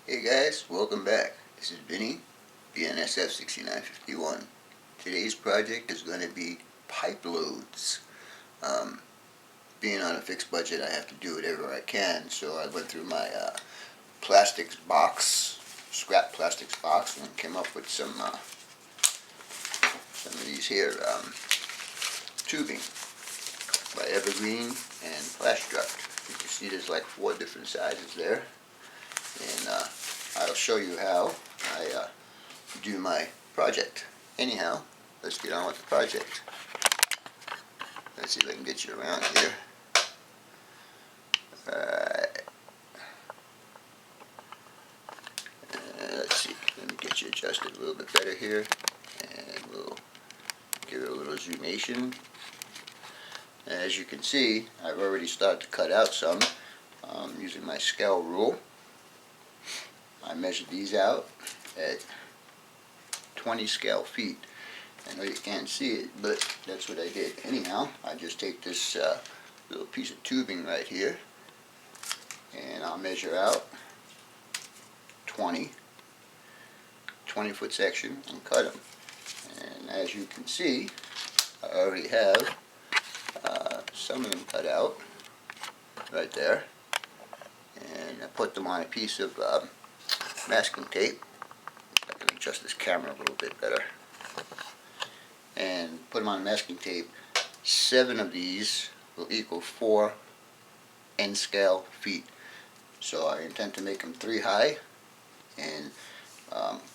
Hey guys, welcome back. This is Vinny, BNSF 6951. Today's project is going to be pipe loads. Being on a fixed budget, I have to do whatever I can, so I went through my plastics box, scrap plastics box, and came up with some of these here tubing by Evergreen and Flash Duct. You can see there's like 4 different sizes there, and I'll show you how I do my project. Anyhow, let's get on with the project. Let's see if I can get you around here. Alright. Let's see, let me get you adjusted a little bit better here, and we'll give it a little zoomation. As you can see, I've already started to cut out some using my scale rule. I measured these out at 20 scale feet. I know you can't see it, but that's what I did. Anyhow, I just take this little piece of tubing right here, and I'll measure out 20 foot section and cut them. And as you can see, I already have some of them cut out right there, and I put them on a piece of masking tape. I can adjust this camera a little bit better, and put them on masking tape. 7 of these will equal 4 N scale feet, so I intend to make them 3 high and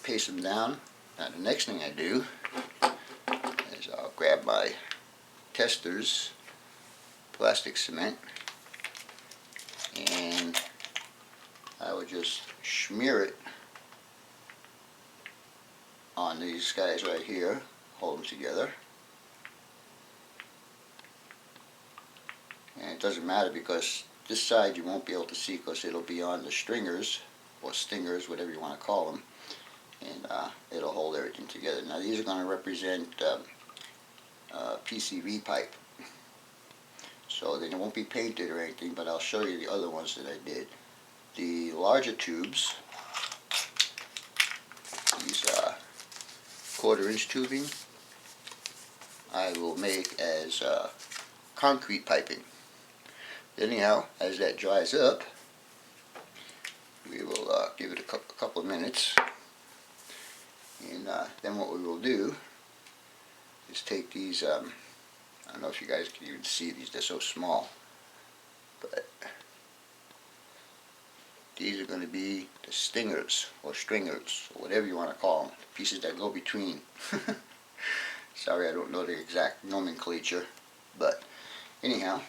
paste them down. Now the next thing I do is I'll grab my testers, plastic cement, and I would just smear it on these guys right here, hold them together. And it doesn't matter because this side you won't be able to see because it'll be on the stringers or stingers, whatever you want to call them, and it'll hold everything together. Now these are going to represent PCV pipe, so they won't be painted or anything, but I'll show you the other ones that I did. The larger tubes, these 1/4-inch tubing, I will make as concrete piping. Anyhow, as that dries up, we will give it a couple of minutes, and then what we will do is take these, I don't know if you guys can even see these, they're so small, but these are going to be the stingers or stringers or whatever you want to call them, the pieces that go between. Sorry, I don't know the exact nomenclature, but anyhow,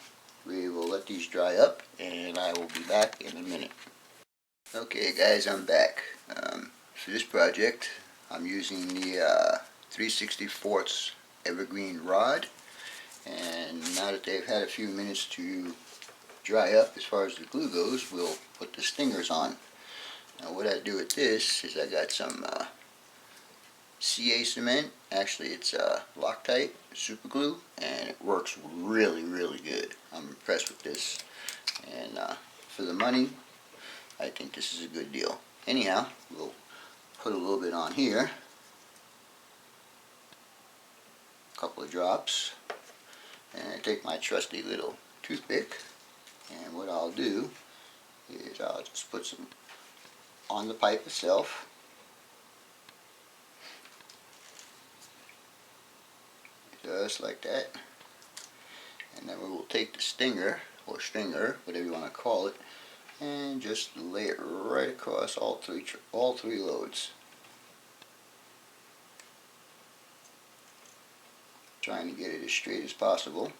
we will let these dry up and I will be back in a minute. Okay guys, I'm back. For this project I'm using the 3/64 Evergreen rod, and now that they've had a few minutes to dry up as far as the glue goes, we'll put the stingers on. Now what I do with this is I got some CA cement. Actually it's Loctite super glue, and it works really good. I'm impressed with this, and for the money I think this is a good deal. Anyhow, we'll put a little bit on here, a couple of drops, and I take my trusty little toothpick, and what I'll do is I'll just put some on the pipe itself, just like that, and then we will take the stinger or stringer, whatever you want to call it, and just lay it right across all three loads, trying to get it as straight as possible.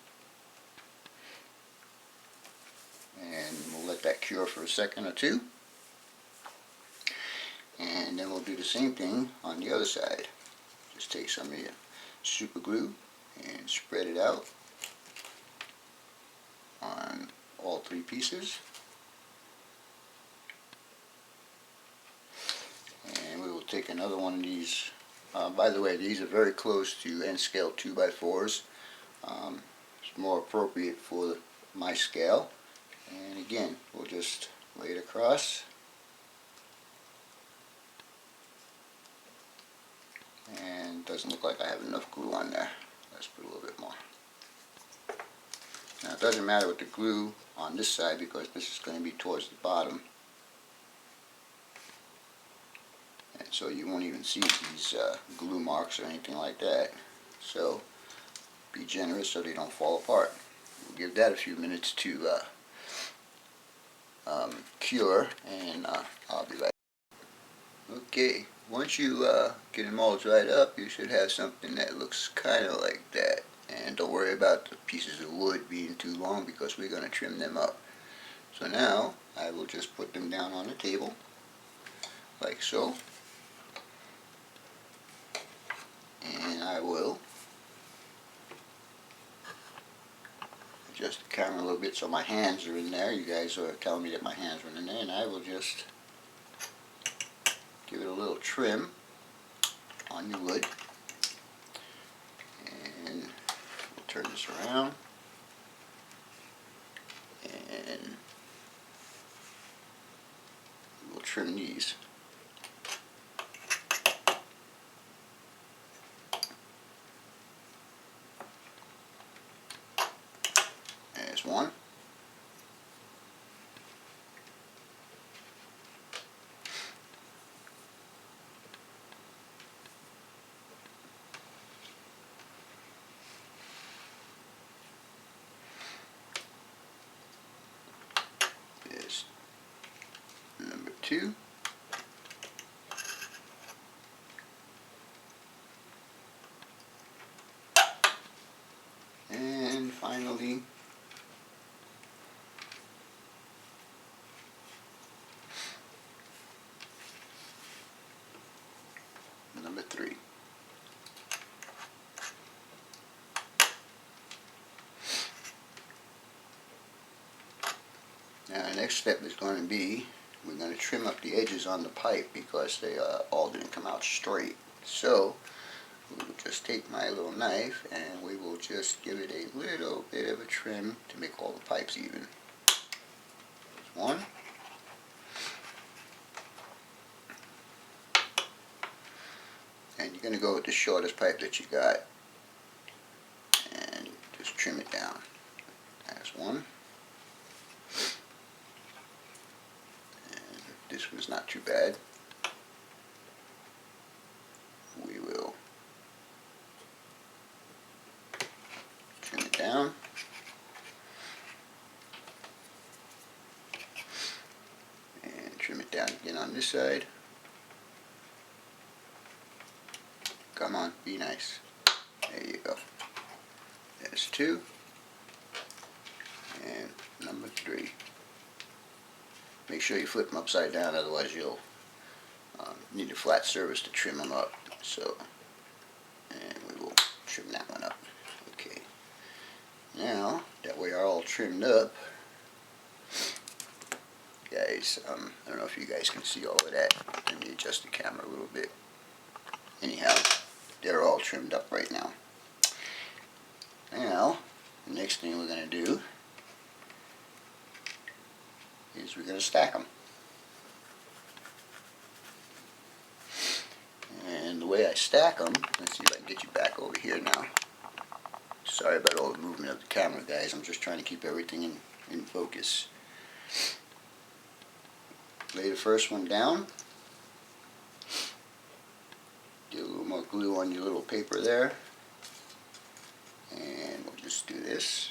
And we'll let that cure for a second or two, and then we'll do the same thing on the other side. Just take some of your super glue and spread it out on all 3 pieces, and we will take another one of these. By the way, these are very close to N scale 2x4s. It's more appropriate for my scale. And again, we'll just lay it across doesn't look like I have enough glue on there. Let's put a little bit more. Now it doesn't matter with the glue on this side because this is going to be towards the bottom. And so you won't even see these glue marks or anything like that. So be generous so they don't fall apart. We'll give that a few minutes to cure, and I'll be right back. Okay, once you get them all dried up, you should have something that looks kind of like that. And don't worry about the pieces of wood being too long because we're going to trim them up. So now I will just put them down on the table like so, and I will adjust the camera a little bit so my hands are in there. You guys are telling me that my hands are in there, and I will just give it a little trim on your wood, and we'll turn this around, and we'll trim these. There's one. There's number two. And finally, number three. Now the next step is going to be, we're going to trim up the edges on the pipe because they all didn't come out straight. So we will just take my little knife and we will just give it a little bit of a trim to make all the pipes even. There's one. And you're going to go with the shortest pipe that you got and just trim it down. There's one. And this one's not too bad. We will trim it down. And trim it down again on this side. Come on, be nice. There you go. There's two. And number three. Make sure you flip them upside down, otherwise you'll need a flat surface to trim them up. So, and we will trim that one up. Okay. Now that we are all trimmed up, guys, I don't know if you guys can see all of that. Let me adjust the camera a little bit. Anyhow, they're all trimmed up right now. Now, the next thing we're going to do is we're going to stack them. And the way I stack them, let's see if I can get you back over here now. Sorry about all the movement of the camera, guys. I'm just trying to keep everything in focus. Lay the first one down. Get a little more glue on your little paper there. And we'll just do this.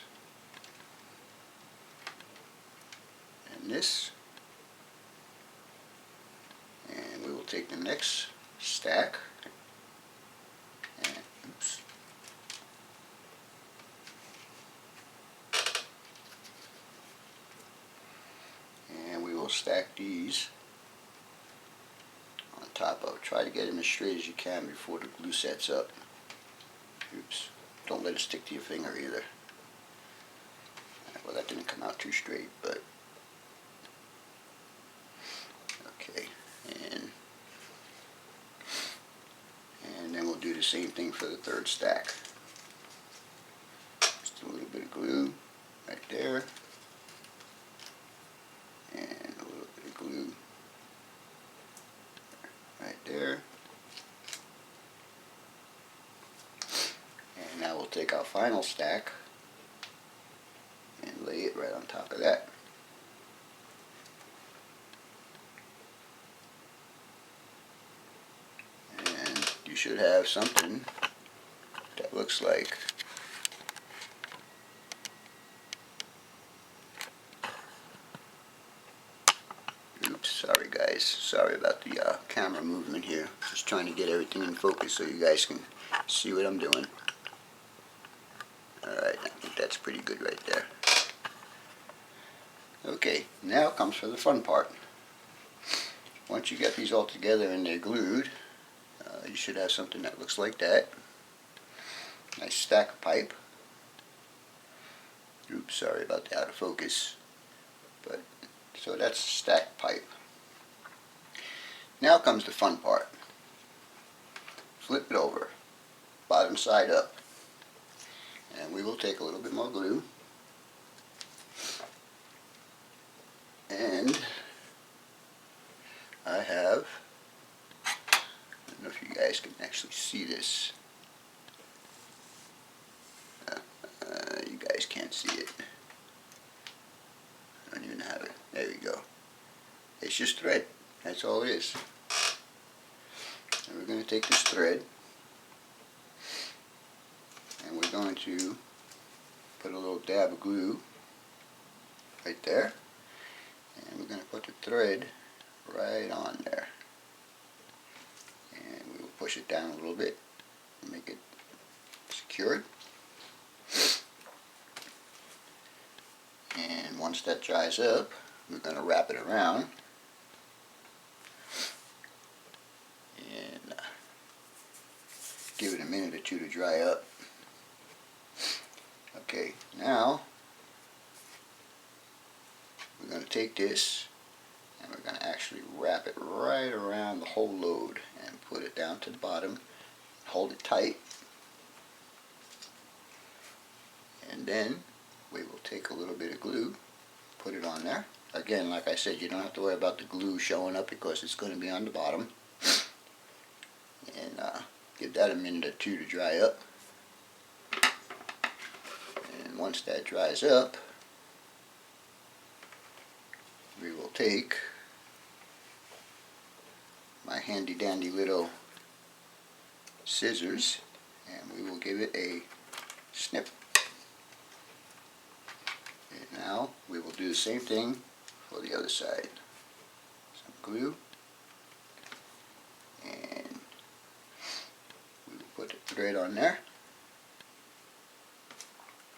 And this. And we will take the next stack. And, oops. And we will stack these on top of. Try to get them as straight as you can before the glue sets up. Oops. Don't let it stick to your finger either. Well, that didn't come out too straight, but okay. And then we'll do the same thing for the third stack. Just a little bit of glue right there, and a little bit of glue right there. take our final stack and lay it right on top of that. And you should have something that looks like oops, sorry guys, sorry about the camera movement here. Just trying to get everything in focus so you guys can see what I'm doing. Alright, I think that's pretty good right there. Okay, now comes for the fun part. Once you get these all together and they're glued, you should have something that looks like that. Nice stack of pipe. Oops, sorry about the out of focus. But so that's stacked pipe. Now comes the fun part. Flip it over, bottom side up, and we will take a little bit more glue and I have, I don't know if you guys can actually see this. You guys can't see it. I don't even have it. There we go. It's just thread. That's all it is. And we're going to take this thread and we're going to put a little dab of glue right there. And we're going to put the thread right on there. And we will push it down a little bit and make it secured. And once that dries up, we're going to wrap it around and give it a minute or two to dry up. Okay, now we're going to take this and we're going to actually wrap it right around the whole load and put it down to the bottom, hold it tight, and then we will take a little bit of glue, put it on there. Again, like I said, you don't have to worry about the glue showing up because it's going to be on the bottom. And give that a minute or two to dry up. And once that dries up, we will take my handy dandy little scissors and we will give it a snip. And now we will do the same thing for the other side. Some glue and we will put the thread on there.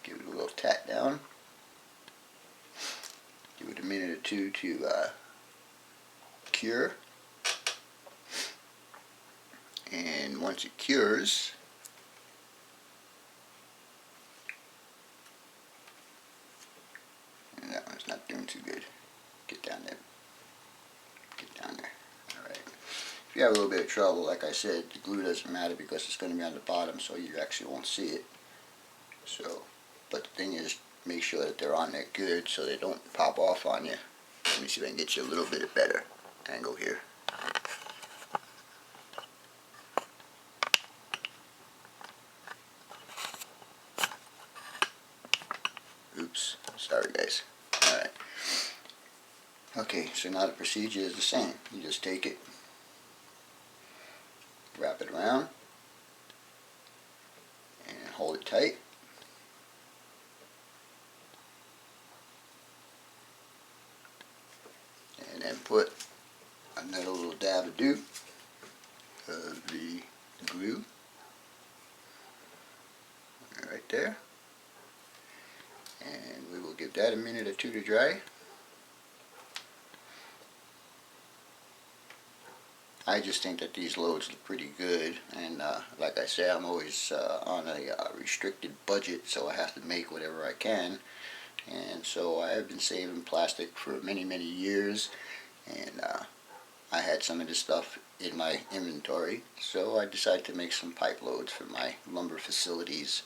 Give it a little tat down. Give it a minute or two to cure. And once it cures, and that one's not doing too good. Get down there. Get down there. Alright. If you have a little bit of trouble, like I said, the glue doesn't matter because it's going to be on the bottom, so you actually won't see it. So, but the thing is, make sure that they're on there good so they don't pop off on you. Let me see if I can get you a little bit better angle here. Oops, sorry guys. Alright. Okay, so now the procedure is the same. You just take it, wrap it around, and hold it tight. And then put another little dab of the glue right there. And we will give that a minute or two to dry. I just think that these loads look pretty good, and like I say, I'm always on a restricted budget, so I have to make whatever I can. And so I have been saving plastic for many years, and I had some of this stuff in my inventory, so I decided to make some pipe loads for my lumber facilities,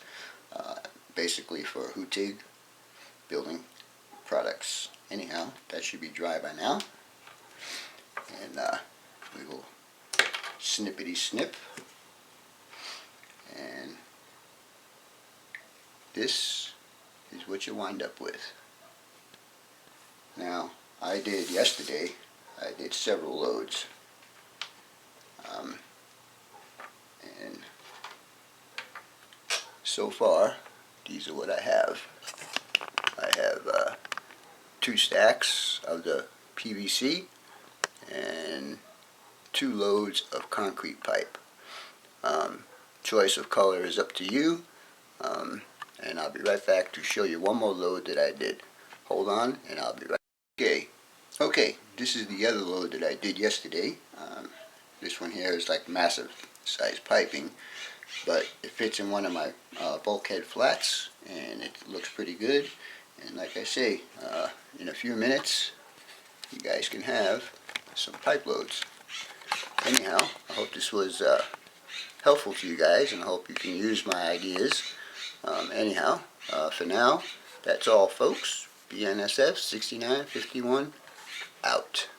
basically for Huttig building products. Anyhow, that should be dry by now, and we will snippity snip and this is what you wind up with. Now, I did yesterday, I did several loads. And so far, these are what I have. I have 2 stacks of the PVC and 2 loads of concrete pipe. Choice of color is up to you, and I'll be right back to show you one more load that I did. Hold on, and I'll be right back. Okay, this is the other load that I did yesterday. This one here is like massive size piping, but it fits in one of my bulkhead flats, and it looks pretty good. And like I say, in a few minutes, you guys can have some pipe loads. Anyhow, I hope this was helpful to you guys, and I hope you can use my ideas. Anyhow, for now, that's all, folks. BNSF 6951 out.